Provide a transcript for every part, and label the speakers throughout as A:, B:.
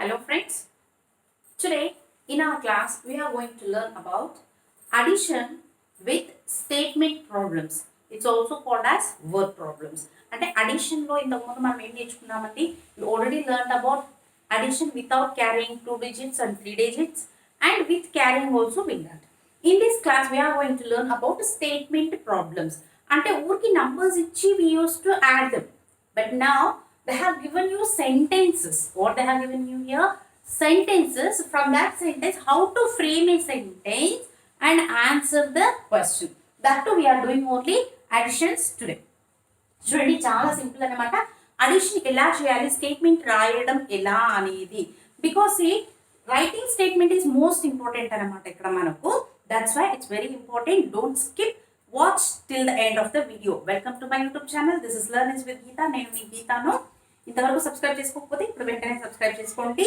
A: Hello friends, today in our class we are going to learn about addition with statement problems. It's also called as word problems. అంటే addition లో ఇంతకుముందు మనం ఏం నేర్చుకున్నామండి, we already learned about addition without carrying 2 digits and 3 digits and with carrying also we learned. In this class we are going to learn about statement problems. అంటే ఊరికి numbers ఇచ్చి we used to add them. But now they have given you sentences. What they have given you here? Sentences. From that sentence, how to frame a sentence and answer the question. That too we are doing only additions today. చూడండి చాలా simple అనమాట. Addition ఎలా చేయాలి, statement రాయడం ఎలా అనేది, because ఈ writing statement is most important అనమాట ఇక్కడ మనకు. That's why it's very important. Don't skip, watch till the end of the video. Welcome to my YouTube channel. This is learn ease with Geetha. నేను మీ గీతాను. ఇంతవరకు సబ్స్క్రైబ్ చేసుకోకపోతే ఇప్పుడు వెంటనే సబ్స్క్రైబ్ చేసుకోండి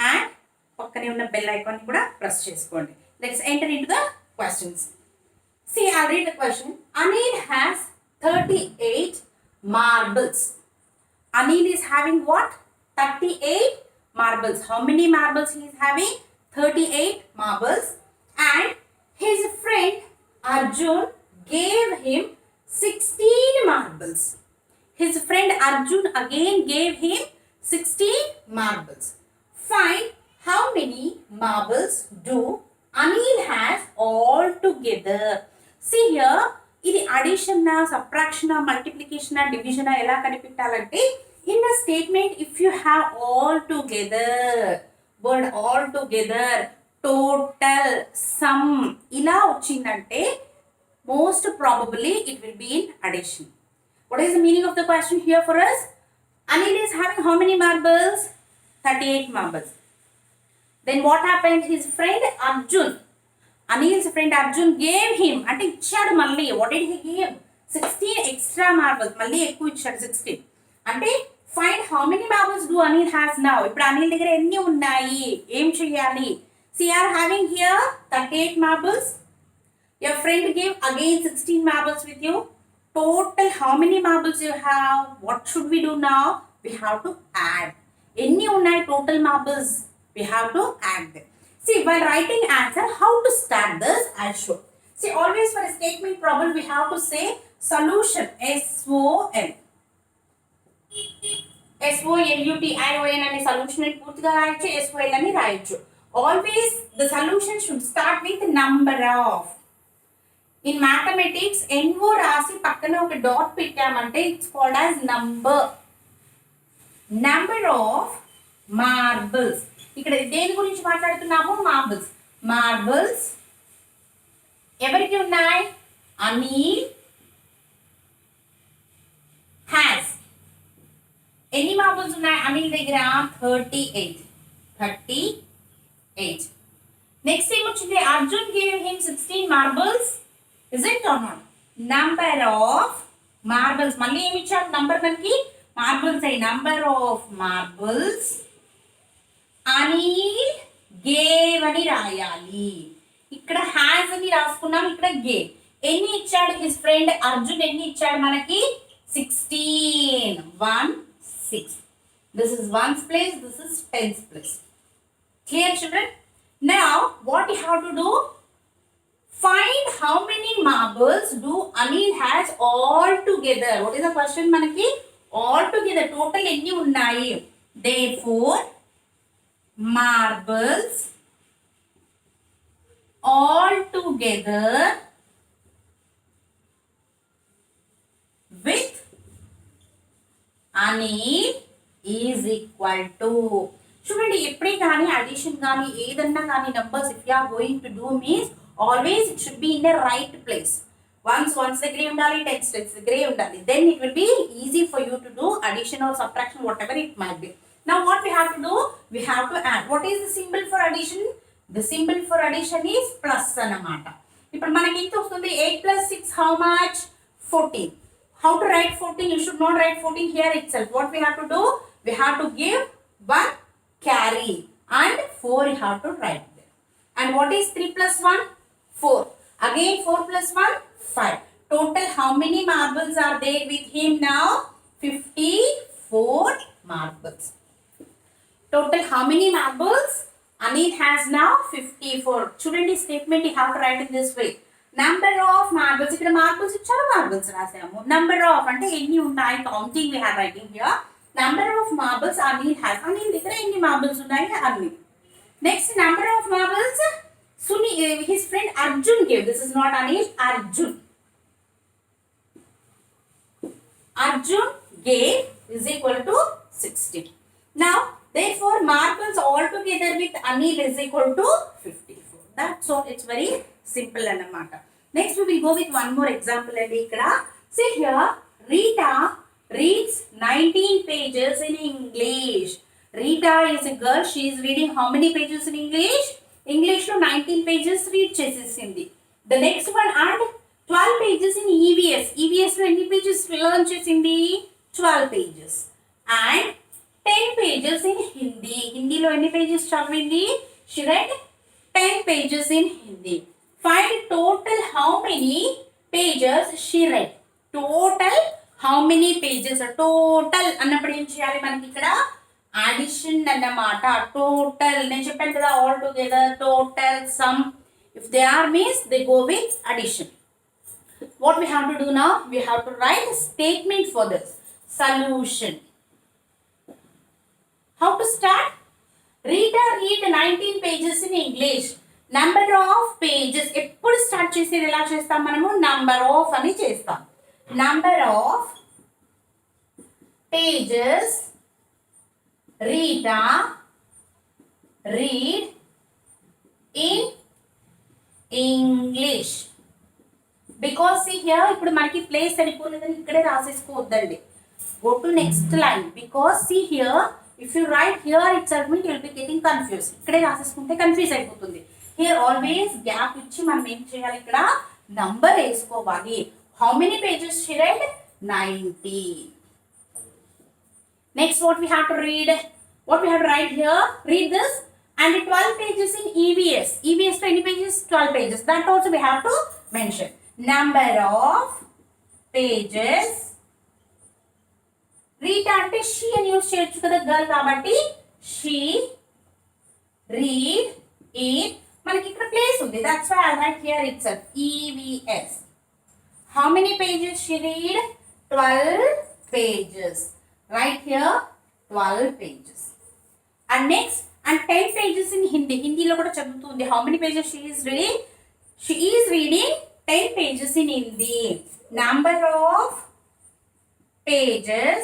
A: అండ్ పక్కనే ఉన్న బెల్ ఐకాన్ కూడా ప్రెస్ చేసుకోండి. Let's enter into the questions. See, I'll read the question. Anil has 38 marbles. Anil is having what? 38 marbles. How many marbles he is having? 38 marbles. And his friend Arjun gave him 16 marbles. His friend Arjun again gave him 16 marbles. Find how many marbles do Anil has all together. See here, ఇది addition, subtraction, multiplication, division ఎలా కనిపెట్టాలంటే in a statement if you have all together, word all together, total, sum ఇలా వచ్చిందంటే most probably it will be in addition. What is the meaning of the question here for us? Anil is having how many marbles? 38 marbles. Then what happened? His friend Arjun, Anil's friend Arjun gave him, అంటే ఇచ్చాడు మళ్ళీ. What did he give? 16 extra marbles. మళ్ళీ ఎక్కువ ఇచ్చాడు 16. అంటే find how many marbles do Anil has now. ఇప్పుడు అనిల్ దగ్గర ఎన్ని ఉన్నాయి, ఏం చేయాలి? See, you are having here 38 marbles. Your friend gave again 16 marbles with you. Total how many marbles you have? What should we do now? We have to add. ఎన్ని ఉన్నాయి total marbles? We have to add them. See, while writing answer, how to start this, I'll show. See, always for a statement problem, we have to say solution. S-O-L. S-O-L-U-T-I-O-N అనే solution అని పూర్తిగా రాయొచ్చు, S-O-L అని రాయొచ్చు. Always the solution should start with number of. In mathematics, NO రాసి పక్కన ఒక dot పెట్టామంటే it's called as number. Number of marbles. ఇక్కడ దేని గురించి మాట్లాడుతున్నాము? మార్బుల్స్. మార్బుల్స్ ఎవరికి ఉన్నాయి? అనిల్ హ్యాస్. ఎన్ని మార్బుల్స్ ఉన్నాయి అనిల్ దగ్గర? 38. 38. నెక్స్ట్ ఏమొచ్చింది? Arjun gave him 16 marbles. Is it or not? Number of marbles. మళ్ళీ ఏమి ఇచ్చాడు నంబర్ మనకి? మార్బుల్స్ అయ్యి number of marbles Anil gave అని రాయాలి. ఇక్కడ హ్యాస్ అని రాసుకున్నాం, ఇక్కడ గేవ్. ఎన్ని ఇచ్చాడు హిస్ ఫ్రెండ్ అర్జున్? ఎన్ని ఇచ్చాడు మనకి? 16. 1 6. This is 1's place, this is 10's place. Clear, children? Now what you have to do? Find how many marbles do Anil has all together. What is the question manaki? All together. Total enni unnayi? Therefore, marbles all together with Anil is equal to. చూడండి, ఎప్పుడే కానీ addition కానీ ఏదన్నా కానీ numbers if you are going to do means always it should be in the right place. Once దగ్గరే ఉండాలి, tens దగ్గరే ఉండాలి. Then it will be easy for you to do addition or subtraction, whatever it might be. Now what we have to do? We have to add. What is the symbol for addition? The symbol for addition is plus అన్నమాట. ఇప్పుడు మనకి ఎంత వస్తుంది? 8 plus 6 how much? 14. How to write 14? You should not write 14 here itself. What we have to do? We have to give 1 carry and 4 you have to write there. And what is 3 plus 1? 4. Again 4 plus 1? 5. Total how many marbles are there with him now? 54 marbles. Total how many marbles? Anil has now 54. Chudandi statement you have to write in this way. Number of marbles. Ikkada marbles icharu, marbles rasamu. Number of ante enni unnayi counting we are writing here. Number of marbles Anil has. Anil ikkada enni marbles unnayi Anil. Next, number of marbles his friend Arjun gave. This is not Anil, Arjun. Arjun gave is equal to 60. Now, therefore, marbles all together with Anil is equal to 54. That's all. It's very simple anamata. Next, we will go with one more example. See here, Rita reads 19 pages in English. Rita is a girl. She is reading how many pages in English? English to 19 pages read చేసేసింది. The next one add 12 pages in EVS. EVS లో ఎన్ని pages learn చేసింది? 12 pages. And 10 pages in Hindi. హిందీలో ఎన్ని pages చదివింది? She read 10 pages in Hindi. Find total how many pages she read. Total how many pages? Total అన్నప్పుడు ఏం చేయాలి మనకి ఇక్కడ? Addition అన్నమాట. Total నేను చెప్పాను కదా, all together, total, sum. If they are means they go with addition. What we have to do now? We have to write a statement for this. Solution. How to start? Rita read 19 pages in English. Number of pages. ఎప్పుడు start చేసేది ఎలా చేస్తాం మనము? Number of అని చేస్తాం. Number of pages Rita read in English. Because see here, ఇప్పుడు మనకి place సరిపోలేదని ఇక్కడే రాసేసుకోవద్దండి. Go to next line. Because see here, if you write here itself, you will be getting confused. ఇక్కడే రాసేసుకుంటే కన్ఫ్యూజ్ అయిపోతుంది. Here always gap ఇచ్చి మనం ఏం చేయాలి? ఇక్కడ నంబర్ వేసుకోవాలి. How many pages she read? 90. Next, what we have to read? What we have to write here? Read this. And 12 pages in EVS. EVS to any pages? 12 pages. That also we have to mention. Number of pages. Rita ante she అని use చేయొచ్చు కదా, girl కాబట్టి she read in. మనకి ఇక్కడ place ఉంది. That's why I write here itself EVS. How many pages she read? 12 pages. Right here 12 pages. And next, and 10 pages in Hindi. Hindi lo kuda chadutundi. How many pages she is reading? She is reading 10 pages in Hindi. Number of pages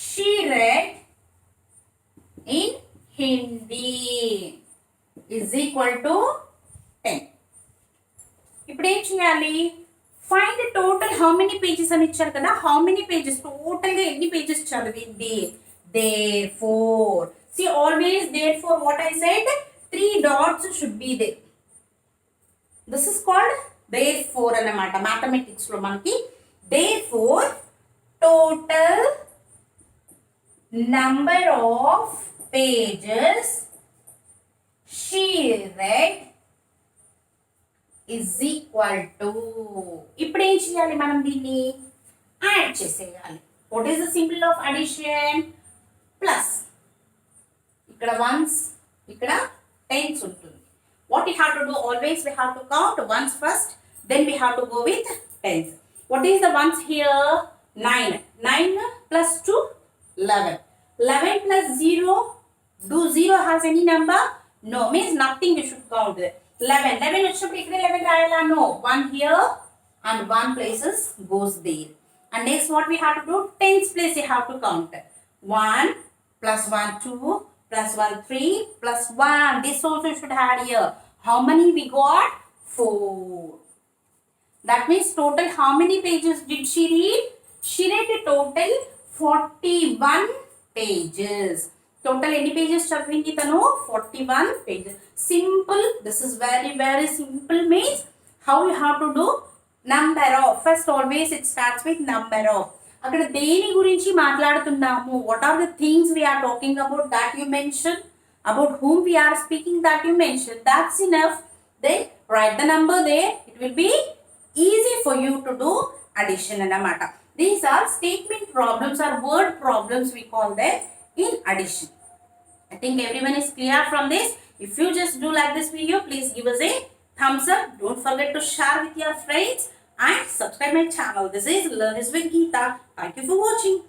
A: she read in Hindi is equal to 10. ఇప్పుడు ఏం చేయాలి? Find the total how many pages అని ఇచ్చారు కదా. How many pages? Total గా ఎన్ని pages చదివింది? Therefore, see always therefore what I said, 3 dots should be there. This is called therefore అన్నమాట mathematics లో మనకి. Therefore, total number of pages she read is equal to. ఇప్పుడు ఏం చేయాలి? మనం దీన్ని యాడ్ చేసేయాలి. What is the symbol of addition? Plus. ఇక్కడ ones, ఇక్కడ tens ఉంటుంది. What we have to do? Always we have to count ones first, then we have to go with tens. What is the ones here? 9. 9 plus 2, 11. 11 plus 0. Do 0 has any number? No, means nothing you should count there. 11. 11 వచ్చినప్పుడు ఇక్కడ 11 రాయాలా? No. 1 here and 1 places goes there. And next what we have to do? Tens place you have to count. 1 plus 1 2 plus 1 3 plus 1. This also should add here. How many we got? 4. That means total how many pages did she read? She read a total 41 pages. Total any pages చదివింది తను? 41 pages. Simple. This is very very simple. Means how you have to do? Number of. First always it starts with number of. అక్కడ దేని గురించి మాట్లాడుతున్నాము? What are the things we are talking about? That you mention. About whom we are speaking, that you mention. That's enough. Then write the number there. It will be easy for you to do addition అన్నమాట. These are statement problems or word problems we call them in addition. I think everyone is clear from this. If you just do like this video, please give us a thumbs up. Don't forget to share with your friends and subscribe my channel. This is Learn Eas with Geetha. Thank you for watching.